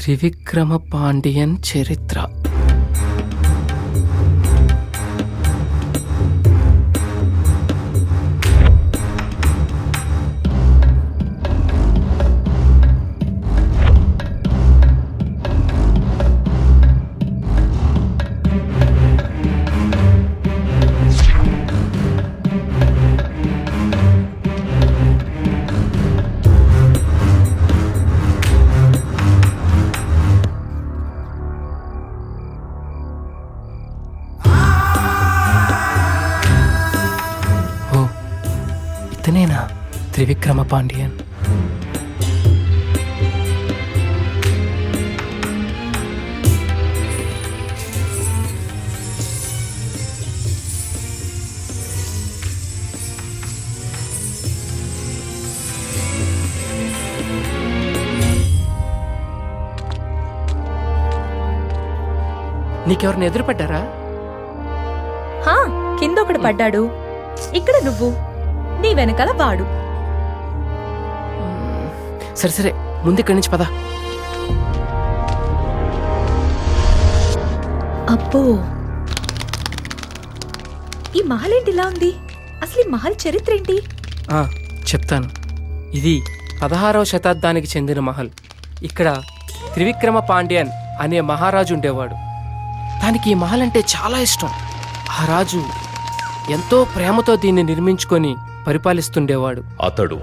త్రివిక్రమ పాండియన్ చరిత్ర. ఇతనేనా త్రివిక్రమ పాండియన్? నీకెవరిని ఎదురుపడ్డారా? కింద ఒకడు పడ్డాడు, ఇక్కడ నువ్వు, నీ వెనకాల వాడు. సరే సరే, ముందు ఇక్కడి నుంచి పద. అబ్బో, ఈ మహల్ ఏంటి ఇలా ఉంది? అసలు ఈ మహల్ చరిత్ర ఏంటి? చెప్తాను. ఇది 16వ శతాబ్దానికి చెందిన మహల్. ఇక్కడ త్రివిక్రమ పాండ్యన్ అనే మహారాజు ఉండేవాడు. దానికి ఈ మహల్ అంటే చాలా ఇష్టం. ఆ రాజు ఎంతో ప్రేమతో దీన్ని నిర్మించుకొని పరిపాలిస్తుండేవాడు. అతడు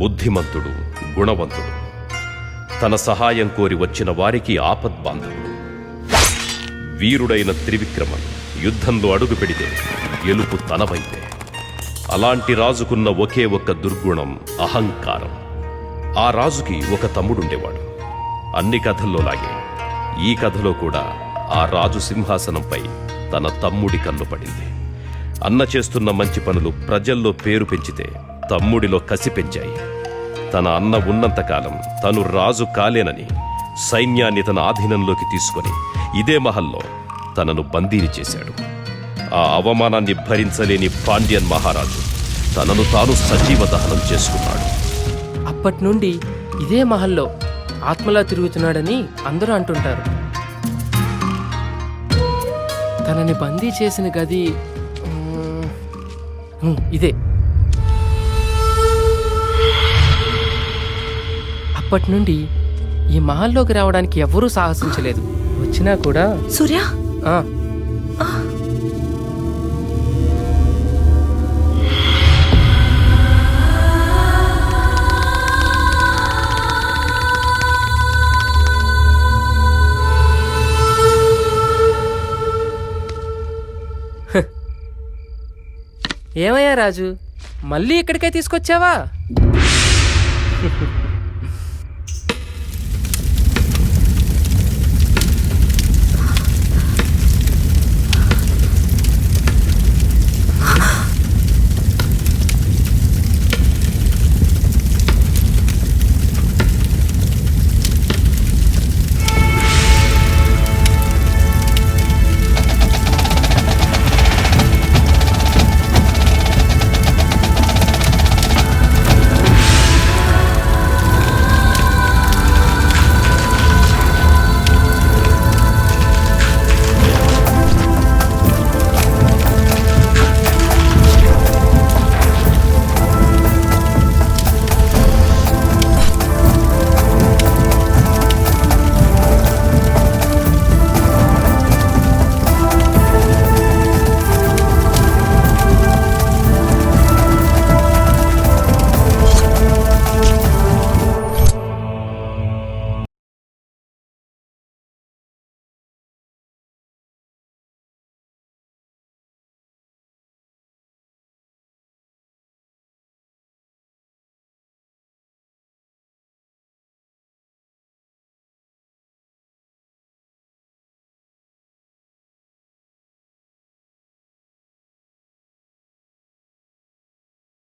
బుద్ధిమంతుడు, గుణవంతుడు. తన సహాయం కోరి వచ్చిన వారికి ఆపద్బాంధవుడు. వీరుడైన త్రివిక్రమన్ యుద్ధంలో అడుగు పెడితే గెలుపు తనవైతే. అలాంటి రాజుకున్న ఒకే ఒక్క దుర్గుణం అహంకారం. ఆ రాజుకి ఒక తమ్ముడుండేవాడు. అన్ని కథల్లోలాగే ఈ కథలో కూడా ఆ రాజు సింహాసనంపై తన తమ్ముడి కన్ను పడింది. అన్న చేస్తున్న మంచి పనులు ప్రజల్లో పేరు పెంచితే తమ్ముడిలో కసి పెంచాయి. తన అన్న ఉన్నంతకాలం తను రాజు కాలేనని సైన్యాన్ని తన ఆధీనంలోకి తీసుకొని ఇదే మహల్లో తనను బందీని చేశాడు. ఆ అవమానాన్ని భరించలేని పాండ్యన్ మహారాజు తనను తాను సజీవ దహనం చేసుకున్నాడు. అప్పటి నుండి ఇదే మహల్లో ఆత్మలా తిరుగుతున్నాడని అందరూ అంటుంటారు. తనని బందీ చేసిన గది ఇదే. అప్పటి నుండి ఈ మహల్లోకి రావడానికి ఎవరూ సాహసించలేదు. వచ్చినా కూడా సూర్య ఏమయ్యా రాజు, మళ్ళీ ఇక్కడికే తీసుకొచ్చావా?